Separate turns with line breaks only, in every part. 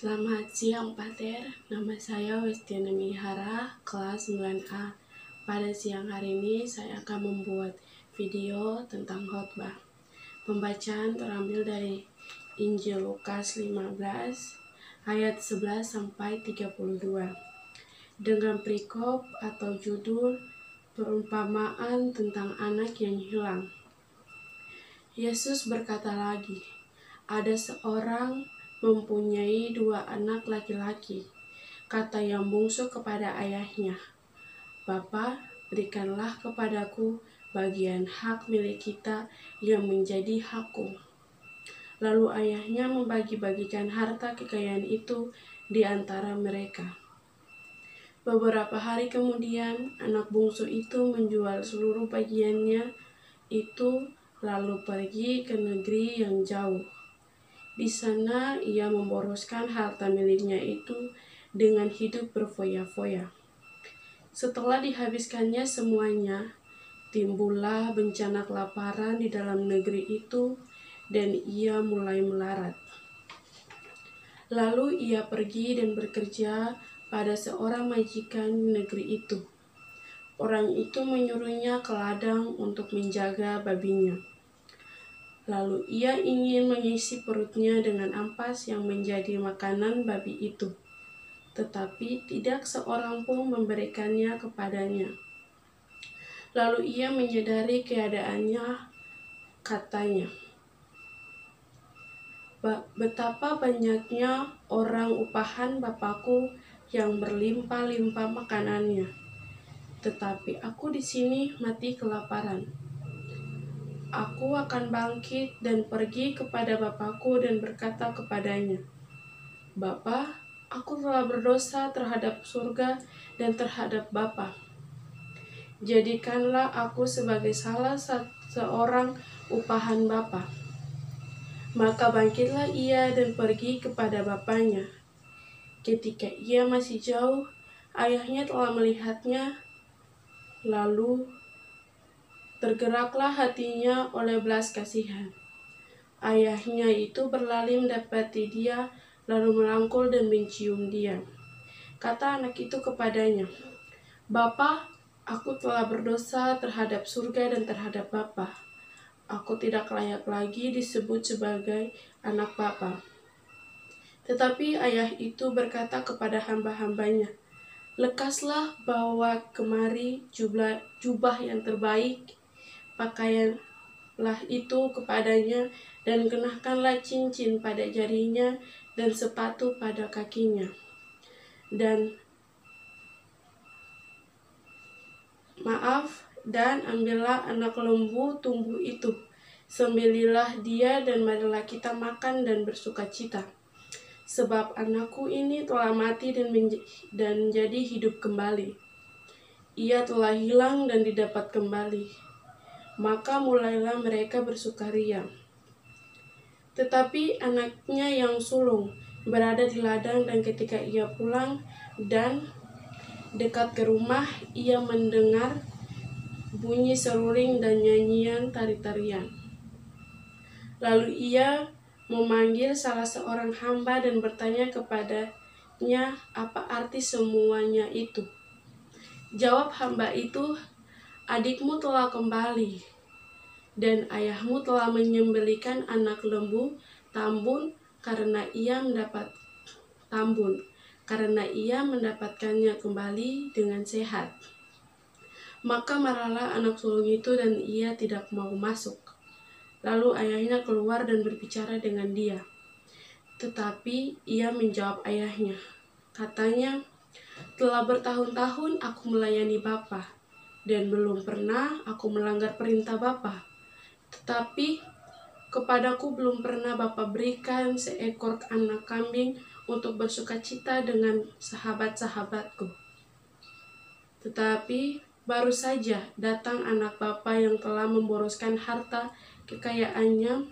Selamat siang Pater, nama saya Westiana Mihara, kelas 9A. Pada siang hari ini saya akan membuat video tentang khotbah. Pembacaan terambil dari Injil Lukas 15 ayat 11 sampai 32. Dengan perikop atau judul perumpamaan tentang anak yang hilang. Yesus berkata lagi, ada seorang mempunyai 2 anak laki-laki. Kata yang bungsu kepada ayahnya, "Bapa, berikanlah kepadaku bagian hak milik kita yang menjadi hakku." Lalu ayahnya membagi-bagikan harta kekayaan itu di antara mereka. Beberapa hari kemudian, anak bungsu itu menjual seluruh bagiannya itu lalu pergi ke negeri yang jauh. Di sana ia memboroskan harta miliknya itu dengan hidup berfoya-foya. Setelah dihabiskannya semuanya, timbullah bencana kelaparan di dalam negeri itu dan ia mulai melarat. Lalu ia pergi dan bekerja pada seorang majikan di negeri itu. Orang itu menyuruhnya ke ladang untuk menjaga babinya. Lalu ia ingin mengisi perutnya dengan ampas yang menjadi makanan babi itu. Tetapi tidak seorang pun memberikannya kepadanya. Lalu ia menyadari keadaannya, katanya, "Betapa banyaknya orang upahan Bapakku yang berlimpah-limpah makanannya. Tetapi aku di sini mati kelaparan. Aku akan bangkit dan pergi kepada Bapakku dan berkata kepadanya, Bapa, aku telah berdosa terhadap surga dan terhadap Bapa. Jadikanlah aku sebagai salah seorang upahan Bapa." Maka bangkitlah ia dan pergi kepada bapaknya. Ketika ia masih jauh, ayahnya telah melihatnya, lalu tergeraklah hatinya oleh belas kasihan. Ayahnya itu berlari mendapati dia, lalu merangkul dan mencium dia. Kata anak itu kepadanya, "Bapa, aku telah berdosa terhadap surga dan terhadap Bapa. Aku tidak layak lagi disebut sebagai anak Bapa." Tetapi ayah itu berkata kepada hamba-hambanya, "Lekaslah bawa kemari jubah yang terbaik, pakaianlah itu kepadanya, dan kenakanlah cincin pada jarinya dan sepatu pada kakinya. Dan ambillah anak lembu tumbuh itu, sembelihlah dia dan marilah kita makan dan bersukacita. Sebab anakku ini telah mati dan jadi hidup kembali. Ia telah hilang dan didapat kembali." Maka mulailah mereka bersukaria. Tetapi anaknya yang sulung berada di ladang, dan ketika ia pulang dan dekat ke rumah, ia mendengar bunyi seruling dan nyanyian tari-tarian. Lalu ia memanggil salah seorang hamba dan bertanya kepadanya apa arti semuanya itu. Jawab hamba itu, "Adikmu telah kembali, dan ayahmu telah menyembelihkan anak lembu tambun karena ia mendapatkannya kembali dengan sehat." Maka marahlah anak sulung itu dan ia tidak mau masuk. Lalu ayahnya keluar dan berbicara dengan dia. Tetapi ia menjawab ayahnya, katanya, "Telah bertahun-tahun aku melayani Bapa, dan belum pernah aku melanggar perintah Bapa. Tetapi kepadaku belum pernah Bapa berikan seekor anak kambing untuk bersukacita dengan sahabat-sahabatku. Tetapi baru saja datang anak Bapa yang telah memboroskan harta kekayaannya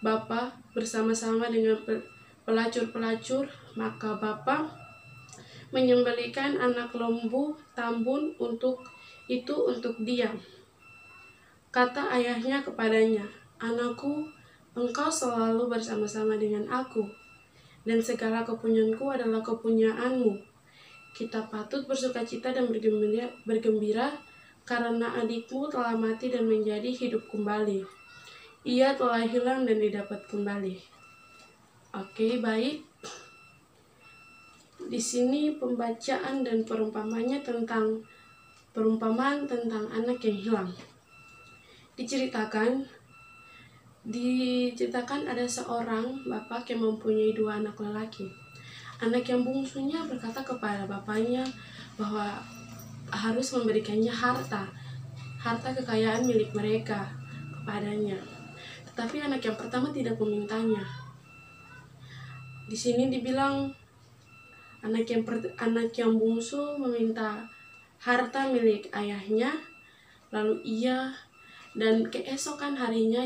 Bapa bersama-sama dengan pelacur-pelacur, maka Bapa menyembelihkan anak lembu tambun untuk dia." Kata ayahnya kepadanya, "Anakku, engkau selalu bersama-sama dengan aku, dan segala kepunyaanku adalah kepunyaanmu. Kita patut bersukacita dan bergembira karena adikmu telah mati dan menjadi hidup kembali. Ia telah hilang dan didapat kembali. Oke, baik. Di sini pembacaan dan perumpamaan tentang anak yang hilang. Diceritakan ada seorang bapak yang mempunyai 2 anak lelaki. Anak yang bungsunya berkata kepada bapaknya bahwa harus memberikannya harta kekayaan milik mereka kepadanya. Tetapi anak yang pertama tidak memintanya. Di sini dibilang anak yang bungsu meminta harta milik ayahnya, lalu dan keesokan harinya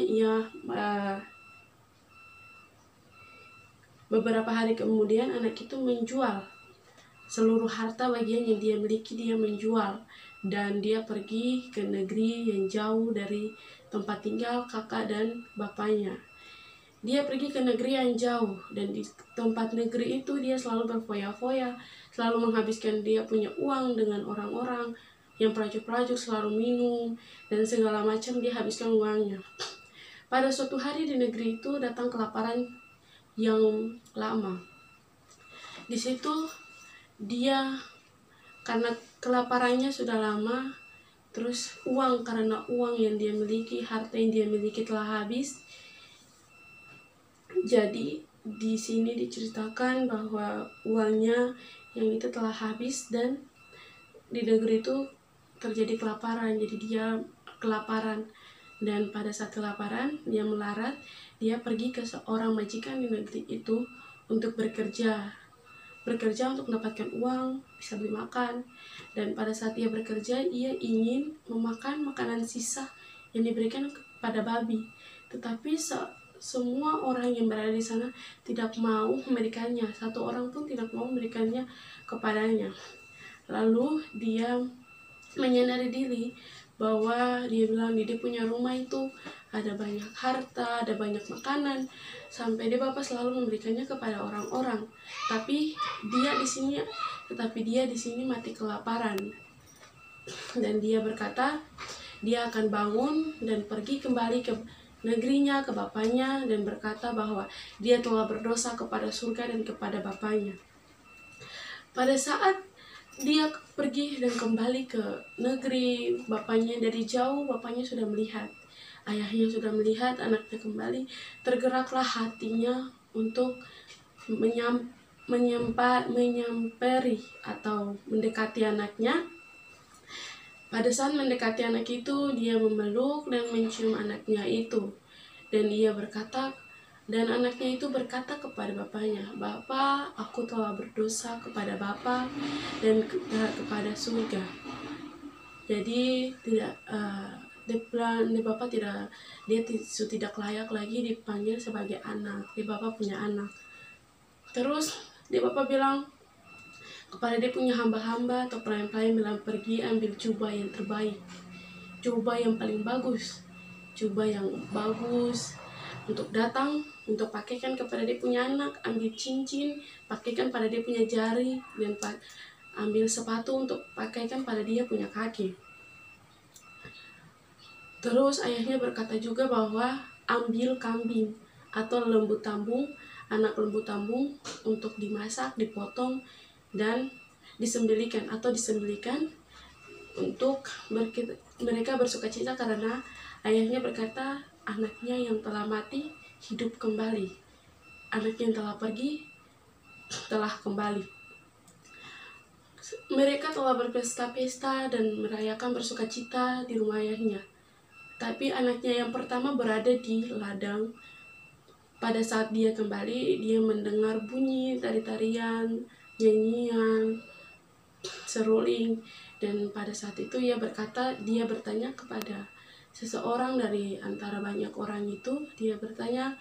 beberapa hari kemudian anak itu menjual seluruh harta bagian yang dia miliki. Dia menjual dan dia pergi ke negeri yang jauh dari tempat tinggal kakak dan bapaknya. Dia pergi ke negeri yang jauh, dan di tempat negeri itu dia selalu berfoya-foya, selalu menghabiskan dia punya uang dengan orang-orang yang pelacur-pelacur, selalu minum dan segala macam dia habiskan uangnya. Pada suatu hari di negeri itu datang kelaparan yang lama. Di situ dia, karena kelaparannya sudah lama, terus karena uang yang dia miliki, harta yang dia miliki telah habis. Jadi di sini diceritakan bahwa uangnya yang itu telah habis dan di negeri itu terjadi kelaparan. Jadi dia kelaparan, dan pada saat kelaparan dia melarat. Dia pergi ke seorang majikan di negeri itu untuk bekerja untuk mendapatkan uang, bisa beli makan. Dan pada saat ia bekerja, ia ingin memakan makanan sisa yang diberikan kepada babi. Tetapi semua orang yang berada di sana tidak mau memberikannya. Satu orang pun tidak mau memberikannya kepadanya. Lalu dia menyadari diri bahwa dia bilang dia punya rumah itu ada banyak harta, ada banyak makanan, sampai dia bapak selalu memberikannya kepada orang-orang. Tetapi dia di sini mati kelaparan. Dan dia berkata dia akan bangun dan pergi kembali ke negerinya, ke bapaknya, dan berkata bahwa dia telah berdosa kepada surga dan kepada bapaknya. Pada saat dia pergi dan kembali ke negeri bapaknya, dari jauh bapaknya sudah melihat, ayahnya sudah melihat anaknya kembali. Tergeraklah hatinya untuk menyamperi atau mendekati anaknya. Pada saat mendekati anak itu, dia memeluk dan mencium anaknya itu. Dan anaknya itu berkata kepada bapaknya, "Bapak, aku telah berdosa kepada Bapak dan kepada surga." Jadi Bapak tidak layak lagi dipanggil sebagai anak. Bapak punya anak. Terus Bapak bilang kepada dia punya hamba-hamba atau pelayan-pelayan, bilang, "Pergi ambil jubah yang terbaik, jubah yang paling bagus, untuk datang untuk pakaikan kepada dia punya anak. Ambil cincin, pakaikan pada dia punya jari, dan ambil sepatu untuk pakaikan pada dia punya kaki." Terus ayahnya berkata juga bahwa ambil kambing atau anak lembu tambung untuk dimasak, dipotong, dan disembelihkan untuk mereka bersukacita karena ayahnya berkata anaknya yang telah mati hidup kembali, anaknya yang telah pergi telah kembali. Mereka telah berpesta-pesta dan merayakan bersukacita di rumah ayahnya. Tapi anaknya yang pertama berada di ladang. Pada saat dia kembali, dia mendengar bunyi tari-tarian, nyanyian, seruling. Dan pada saat itu dia bertanya kepada seseorang dari antara banyak orang itu. Dia bertanya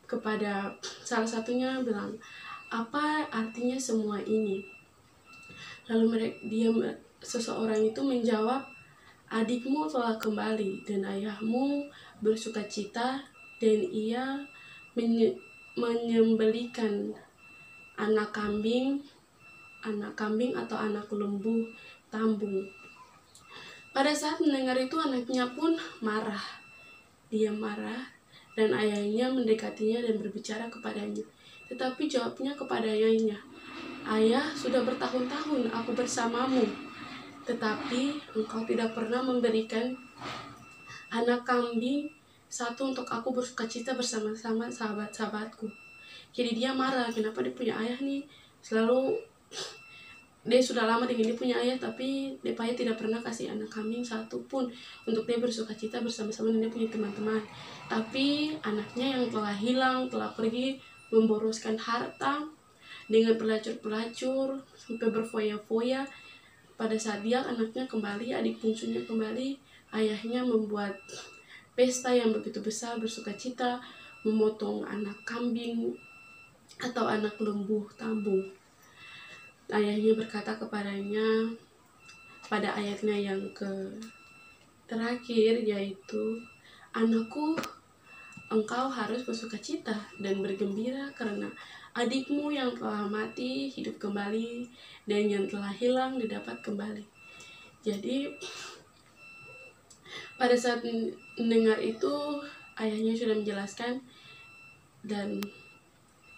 kepada salah satunya, bilang, "Apa artinya semua ini?" Lalu seseorang itu menjawab, "Adikmu telah kembali dan ayahmu bersukacita, dan ia menyembelihkan anak kambing atau anak lembu tambung. Pada saat mendengar itu, anaknya pun marah. Dia marah dan ayahnya mendekatinya dan berbicara kepadanya. Tetapi jawabnya kepada ayahnya, "Ayah, sudah bertahun-tahun aku bersamamu, tetapi engkau tidak pernah memberikan anak kambing satu untuk aku bersukacita bersama-sama sahabat-sahabatku." Jadi dia marah, kenapa dia punya ayah nih selalu, dia sudah lama dengan dia punya ayah, tapi dia ayah tidak pernah kasih anak kambing satu pun untuk dia bersukacita bersama-sama dengan dia punya teman-teman. Tapi anaknya yang telah hilang, telah pergi memboroskan harta dengan pelacur-pelacur sampai berfoya-foya. Pada saat dia anaknya kembali, adik bungsunya kembali, ayahnya membuat pesta yang begitu besar bersukacita, memotong anak kambing atau anak lembu tambung. Ayahnya berkata kepadanya pada ayatnya yang terakhir, yaitu, "Anakku, engkau harus bersukacita dan bergembira karena adikmu yang telah mati hidup kembali dan yang telah hilang didapat kembali." Jadi pada saat mendengar itu, ayahnya sudah menjelaskan dan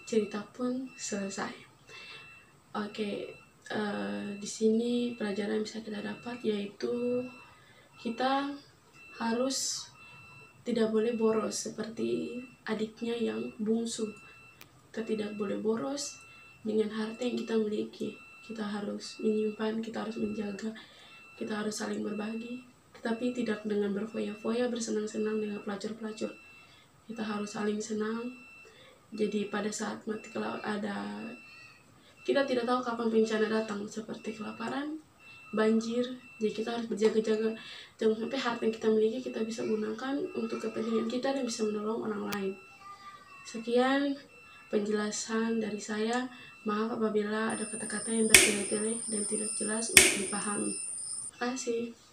cerita pun selesai. Oke, di sini pelajaran yang bisa kita dapat yaitu kita harus tidak boleh boros seperti adiknya yang bungsu. Kita tidak boleh boros dengan harta yang kita miliki. Kita harus menyimpan, kita harus menjaga, kita harus saling berbagi, tetapi tidak dengan berfoya-foya bersenang-senang dengan pelacur-pelacur. Kita harus saling senang. Jadi pada saat mati, kalau ada, kita tidak tahu kapan bencana datang seperti kelaparan, banjir. Jadi kita harus berjaga-jaga, jangan sampai harta yang kita miliki kita bisa gunakan untuk kepentingan kita dan bisa menolong orang lain. Sekian penjelasan dari saya. Maaf apabila ada kata-kata yang bertele-tele dan tidak jelas untuk dipahami. Terima kasih.